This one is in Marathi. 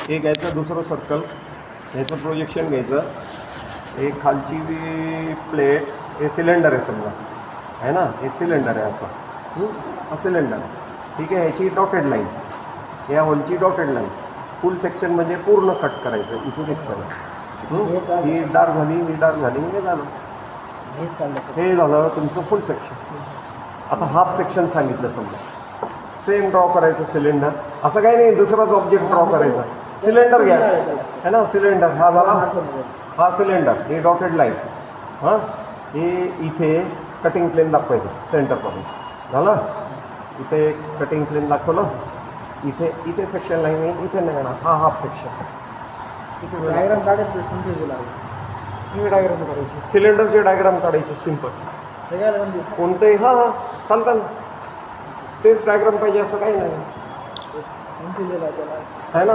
हे घ्यायचं दुसरं सर्कल, ह्याचं प्रोजेक्शन घ्यायचं. हे खालची प्लेट, हे सिलेंडर आहे समजा, आहे ना, हे सिलेंडर आहे असं, हा सिलेंडर आहे. ठीक आहे. ह्याची डॉटेड लाईन, या होलची डॉटेड लाईन, फुल सेक्शन म्हणजे पूर्ण कट करायचं इथून इथपर्यंत. ही डार्क झाली, ही डार्क झाली, हे झालं, हे झालं तुमचं फुल सेक्शन. आता हाफ सेक्शन सांगितलं समजा, सेम ड्रॉ करायचं सिलेंडर, असं काही नाही दुसराच ऑब्जेक्ट ड्रॉ करायचा. सिलेंडर घ्या, है ना, सिलेंडर हा झाला, हा सिलेंडर, ही डॉटेड लाईन, हां, हे इथे कटिंग प्लेन दाखवायचं सेंटरपासून झालं. इथे कटिंग प्लेन दाखवलं, इथे इथे सेक्शन लाईन आहे, इथे नाही येणार, हा हाफ सेक्शन. डायग्राम काढायचं ही डायग्राम काढायची, सिलेंडरची डायग्राम काढायची सिंपल, सगळ्याला कोणतंही, हां हां चालतं ना, तेच डायग्राम पाहिजे असं काही नाही, आहे ना.